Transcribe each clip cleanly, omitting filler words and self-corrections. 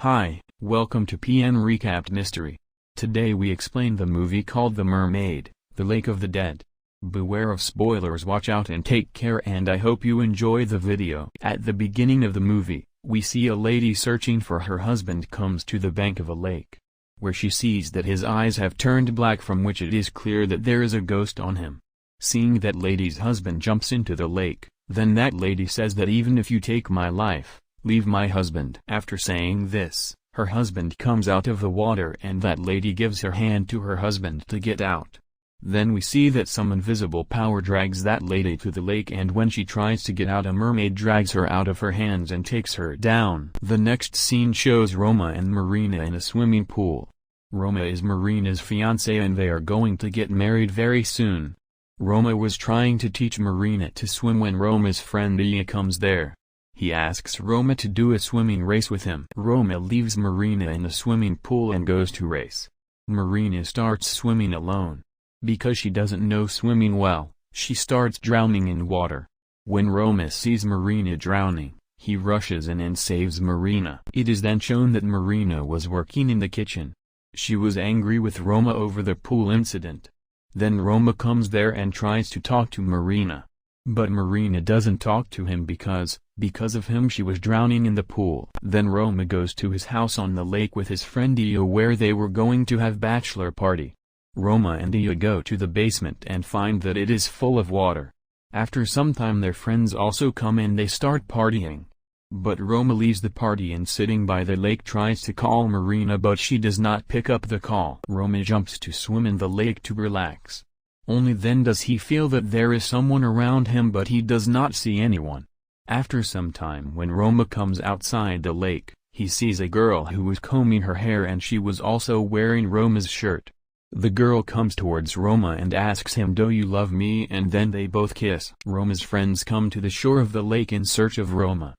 Hi, welcome to PN Recapped Mystery. Today we explain the movie called The Mermaid, The Lake of the Dead. Beware of spoilers, watch out and take care, and I hope you enjoy the video. At the beginning of the movie, we see a lady searching for her husband comes to the bank of a lake, where she sees that his eyes have turned black, from which it is clear that there is a ghost on him. Seeing that lady's husband jumps into the lake, then that lady says that even if you take my life, leave my husband. After saying this, her husband comes out of the water and that lady gives her hand to her husband to get out. Then we see that some invisible power drags that lady to the lake, and when she tries to get out, a mermaid drags her out of her hands and takes her down. The next scene shows Roma and Marina in a swimming pool. Roma is Marina's fiancé and they are going to get married very soon. Roma was trying to teach Marina to swim when Roma's friend Iya comes there. He asks Roma to do a swimming race with him. Roma leaves Marina in the swimming pool and goes to race. Marina starts swimming alone. Because she doesn't know swimming well, she starts drowning in water. When Roma sees Marina drowning, he rushes in and saves Marina. It is then shown that Marina was working in the kitchen. She was angry with Roma over the pool incident. Then Roma comes there and tries to talk to Marina. But Marina doesn't talk to him because of him she was drowning in the pool. Then Roma goes to his house on the lake with his friend Iya, where they were going to have bachelor party. Roma and Iya go to the basement and find that it is full of water. After some time their friends also come and they start partying. But Roma leaves the party and sitting by the lake tries to call Marina, but she does not pick up the call. Roma jumps to swim in the lake to relax. Only then does he feel that there is someone around him, but he does not see anyone. After some time, when Roma comes outside the lake, he sees a girl who was combing her hair and she was also wearing Roma's shirt. The girl comes towards Roma and asks him, "Do you love me?" and then they both kiss. Roma's friends come to the shore of the lake in search of Roma.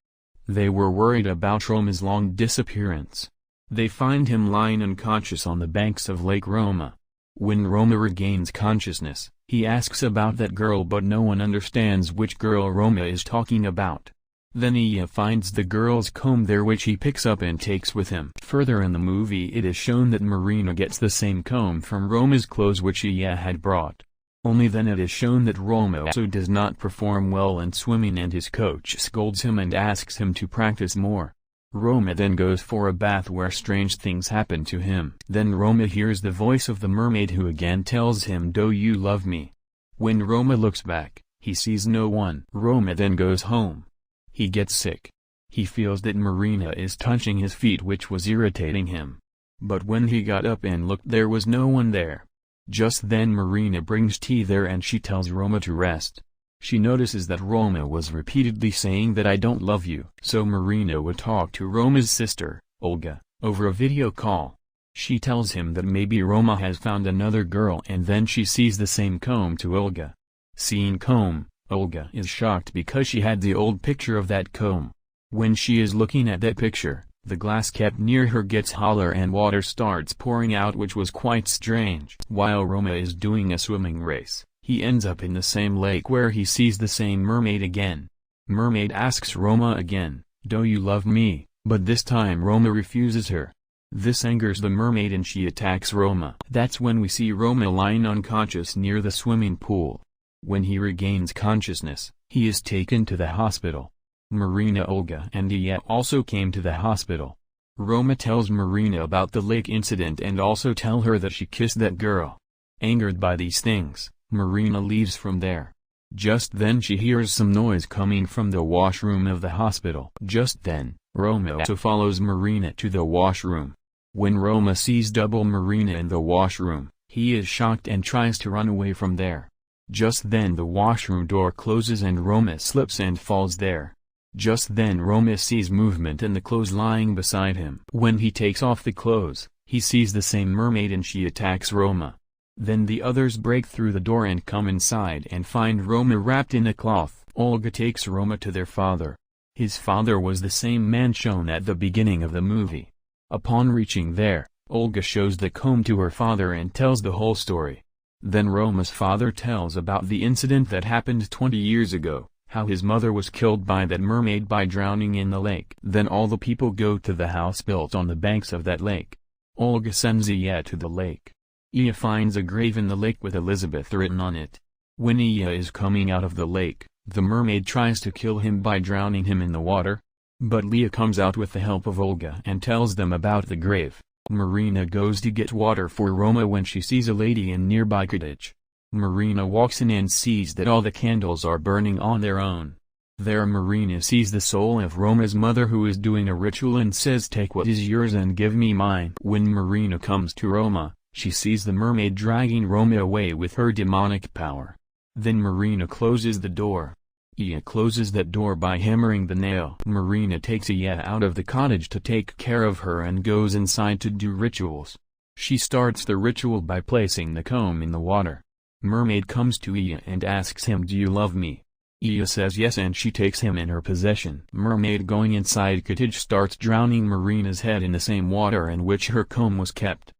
They were worried about Roma's long disappearance. They find him lying unconscious on the banks of Lake Roma. When Roma regains consciousness, he asks about that girl, but no one understands which girl Roma is talking about. Then Iya finds the girl's comb there, which he picks up and takes with him. Further in the movie it is shown that Marina gets the same comb from Roma's clothes which Iya had brought. Only then it is shown that Roma also does not perform well in swimming and his coach scolds him and asks him to practice more. Roma then goes for a bath where strange things happen to him. Then Roma hears the voice of the mermaid who again tells him, "Do you love me?" When Roma looks back, he sees no one. Roma then goes home. He gets sick. He feels that Marina is touching his feet, which was irritating him. But when he got up and looked, there was no one there. Just then Marina brings tea there and she tells Roma to rest. She notices that Roma was repeatedly saying that "I don't love you." So Marina would talk to Roma's sister, Olga, over a video call. She tells him that maybe Roma has found another girl, and then she sees the same comb to Olga. Seeing comb, Olga is shocked because she had the old picture of that comb. When she is looking at that picture, the glass kept near her gets hollow and water starts pouring out, which was quite strange. While Roma is doing a swimming race, he ends up in the same lake where he sees the same mermaid again. Mermaid asks Roma again, "Do you love me?" but this time Roma refuses her. This angers the mermaid and she attacks Roma. That's when we see Roma lying unconscious near the swimming pool. When he regains consciousness, he is taken to the hospital. Marina, Olga and Iya also came to the hospital. Roma tells Marina about the lake incident and also tell her that she kissed that girl. Angered by these things, Marina leaves from there. Just then she hears some noise coming from the washroom of the hospital. Just then, Roma also follows Marina to the washroom. When Roma sees double Marina in the washroom, he is shocked and tries to run away from there. Just then the washroom door closes and Roma slips and falls there. Just then Roma sees movement in the clothes lying beside him. When he takes off the clothes, he sees the same mermaid and she attacks Roma. Then the others break through the door and come inside and find Roma wrapped in a cloth. Olga takes Roma to their father. His father was the same man shown at the beginning of the movie. Upon reaching there, Olga shows the comb to her father and tells the whole story. Then Roma's father tells about the incident that happened 20 years ago, how his mother was killed by that mermaid by drowning in the lake. Then all the people go to the house built on the banks of that lake. Olga sends Iya to the lake. Iya finds a grave in the lake with Elizabeth written on it. When Iya is coming out of the lake, the mermaid tries to kill him by drowning him in the water. But Leah comes out with the help of Olga and tells them about the grave. Marina goes to get water for Roma when she sees a lady in nearby cottage. Marina walks in and sees that all the candles are burning on their own. There Marina sees the soul of Roma's mother who is doing a ritual and says, "Take what is yours and give me mine." When Marina comes to Roma, she sees the mermaid dragging Roma away with her demonic power. Then Marina closes the door. Iya closes that door by hammering the nail. Marina takes Iya out of the cottage to take care of her and goes inside to do rituals. She starts the ritual by placing the comb in the water. Mermaid comes to Iya and asks him, "Do you love me?" Iya says yes and she takes him in her possession. Mermaid going inside cottage starts drowning Marina's head in the same water in which her comb was kept.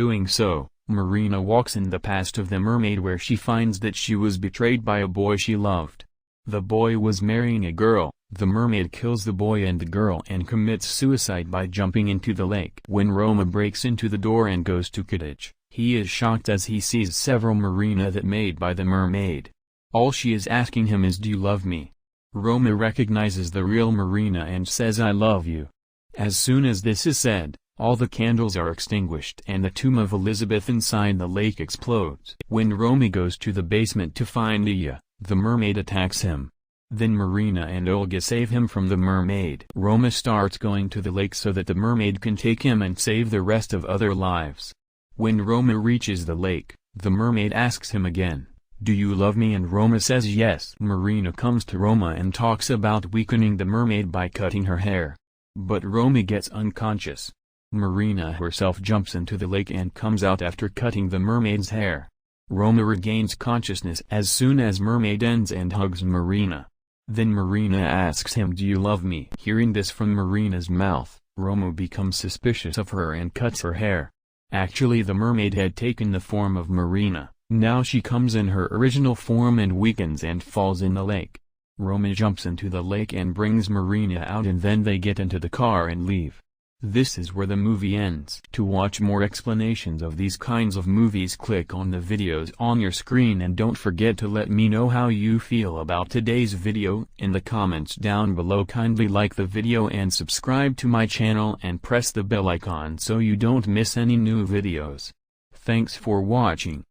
Doing so, Marina walks in the past of the mermaid where she finds that she was betrayed by a boy she loved. The boy was marrying a girl. The mermaid kills the boy and the girl and commits suicide by jumping into the lake. When Roma breaks into the door and goes to cottage, he is shocked as he sees several Marina that made by the mermaid. All she is asking him is, "Do you love me?" Roma recognizes the real Marina and says, "I love you." As soon as this is said, all the candles are extinguished and the tomb of Elizabeth inside the lake explodes. When Roma goes to the basement to find Iya, the mermaid attacks him. Then Marina and Olga save him from the mermaid. Roma starts going to the lake so that the mermaid can take him and save the rest of other lives. When Roma reaches the lake, the mermaid asks him again, "Do you love me?" and Roma says yes. Marina comes to Roma and talks about weakening the mermaid by cutting her hair. But Roma gets unconscious. Marina herself jumps into the lake and comes out after cutting the mermaid's hair. Roma regains consciousness as soon as mermaid ends and hugs Marina. Then Marina asks him, "Do you love me?" Hearing this from Marina's mouth, Roma becomes suspicious of her and cuts her hair. Actually the mermaid had taken the form of Marina. Now she comes in her original form and weakens and falls in the lake. Roma jumps into the lake and brings Marina out and then they get into the car and leave. This is where the movie ends. To watch more explanations of these kinds of movies, click on the videos on your screen and don't forget to let me know how you feel about today's video in the comments down below. Kindly like the video and subscribe to my channel and press the bell icon so you don't miss any new videos. Thanks for watching.